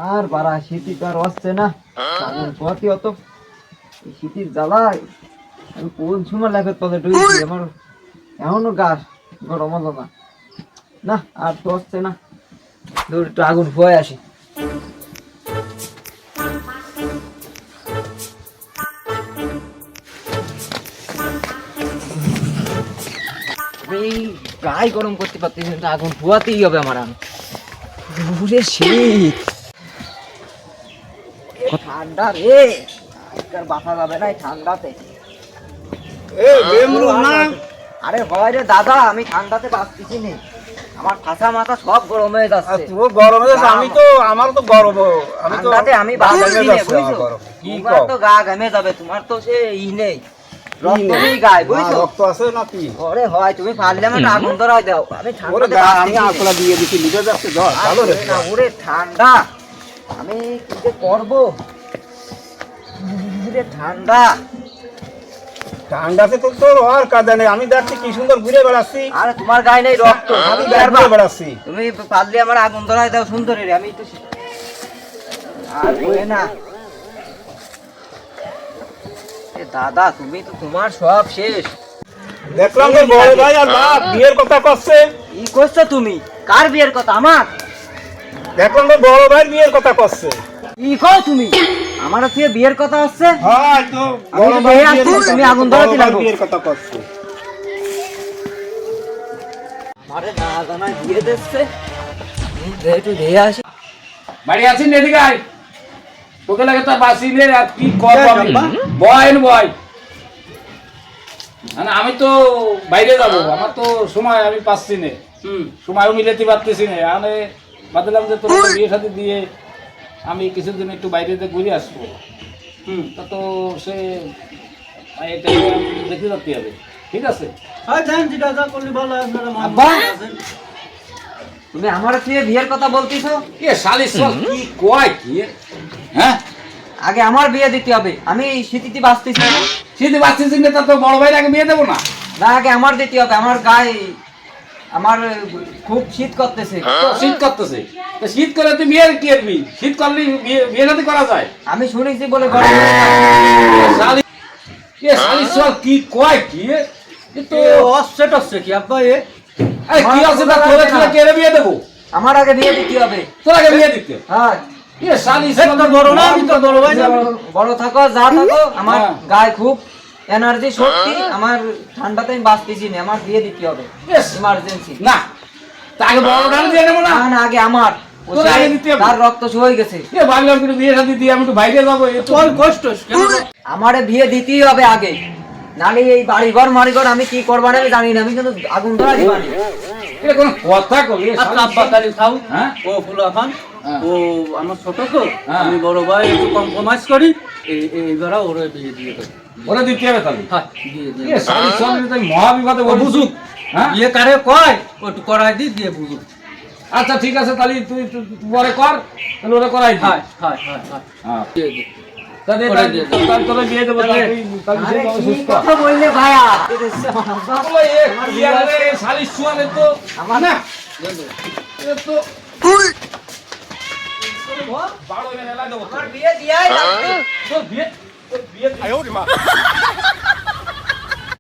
আর বাড়া শীতি তো আর আসছে না, আগুন পোহাতে অত শীতির জ্বালায় আমি কোন সময় লাগে তোদের ডুইছি আমার এখনো গাছ গরম হলো না। না আর তো আসছে না, দূর একটু আগুন পোহায় আসি। গায়ে গরম করতে পারতেছি না, আগুন পোহাতেই হবে আমার। আমি শীত ঠান্ডা রে, আজকাল বাসা যাবে না ঠান্ডাতে। আরে হয় রে দাদা, আমি ঠান্ডাতে বাঁচতেছি নে, আমার ঠাসা মাথা সব গরম হয়ে যাচ্ছে। তোর গরম হয়ে যাচ্ছে, আমি তো আমার তো গরম, আমি তো ঠান্ডাতে আমি বাঁচতেছি নে, বুঝছো? তোমার তো গা ঘেমে যাবে, তোমার তো সে নেই, রক্ত নেই গায়ে, বুঝছো? রক্ত আছে নাকি? ওরে হয় তুমি পারলে আমাকে আগুন ধরাই দাও, আমি ঠান্ডাতে আমি আঁকড়া দিয়ে দিচ্ছি, লিখে যাচ্ছে জ্বর। ভালো রে না, ওরে ঠান্ডা, আমি কি যে করবো, ঠান্ডা। ঠান্ডাতে তো তোর আর কাদা নেই, আমি দেখছি কি সুন্দর ঘুরে বেড়াচ্ছি। আরে তোমার গায়ে নেই রক্ত, আমি ঘুরে বেড়াচ্ছি। তুমি পারলে আমার আগুন ধরাই দাও সুন্দরী রে, আমি একটু আর বলে না। দাদা তুমি তো তোমার সব শেষ। দেখলাম যে বড় ভাই আর বাপ বিয়ের কথা করছে। কি করছো তুমি? কার বিয়ের কথা? আমার? দেখলাম যে বড় ভাই বিয়ের কথা করছে। কি কও তুমি? আমার আজকে বিয়ের কথা হচ্ছে? হ্যাঁ তো বড় ভাই তুমি আগুন ধরাতে লাগো। বিয়ের কথা করছে। আরে না জানাই বিয়ে দিচ্ছে, একটু ধেয়ে আসি। বাড়ি আছেন এদিকে আয়, তোকে লাগে তো বাসিলে আর কি করব আমি, বয় বয়। না আমি তো বাইরে যাব, আমার তো সময় আমি পাচ্ছি না, সময়ও মিলাতে পারতেছি না। আমি ভাবলাম যে তোর বিয়ে শাদী দিয়ে আমি কিছুদিন একটু বাইরেতে ঘুরে আসবো। তা তো সে এটা দেখতে যেতে হবে, ঠিক আছে? তুমি আমার আজকে বিয়ের কথা বলতেছো? কি শালিশ কি কয় কি? হ্যাঁ আগে আমার বিয়ে দিতে হবে, আমি শীতিতে বাঁচতেছি না। শীতে বাঁচতেছি না, তা তো বড় ভাইয়ের আগে বিয়ে দেবো না? না আগে আমার দিতে হবে, আমার গায়ে আমার খুব শীত করতেছে। শীত করতেছে, শীত করে তুই বিয়ে কি করবি? শীত করলে বিয়ে শাদী করা যায়? আমি শুনেছি বলে কি কয় কি? কি আব্বা কি আছে তা তোরা কি কেড়ে বিয়ে দেবো? আমার আগে বিয়ে দিতে হবে। তোর আগে বিয়ে দিতে? হ্যাঁ বড় না, আমি তো বড় ভাই। বড় থাকো যা থাকো, আমার গায়ে খুব এনার্জি শক্তি, আমার ঠান্ডাতে আমি বাঁচতেছি না, আমার বিয়ে দিতে হবে ইমার্জেন্সি। না তাকে বড়টা দিয়ে দেবো না? না আগে আমার, তার রক্ত হয়ে গেছে। ভাবলাম কিন্তু বিয়ে শাদী দিয়ে আমি একটু বাইরে যাবো, কষ্ট। আমারে বিয়ে দিতেই হবে আগে, নালে এই বাড়ি ঘর মারি ঘর আমি কি করবার আমি জানি না, আমি কিন্তু আগুন ধরা দিবানি। এটা কোনো কথা কলি? হ্যাঁ ও ফুলা খান, ও আমার ছোট তো, আমি বড় ভাই একটু কম্প্রোমাইজ করি, এইবার ওরে বিয়ে দিয়ে দেবো। ওরা দিতে হবে তাহলে? হ্যাঁ দিয়ে দিয়ে মহাবিপদে বুঝুক, বিয়ে কারে কয় ও একটু করাই দি দিয়ে বুঝুক। আচ্ছা ঠিক আছে, তাহলে তুই পরে কর, তাহলে ওরা করাই দি। হ্যাঁ হ্যাঁ হ্যাঁ হ্যাঁ দিয়ে দিই। তোরা বিয়ে দেবো, কথা বললে ভাইয়া শালিশ চুয়ালে তো আমার না বারো মেলা দেবো বিয়ে দিয়াই তোর বিয়ে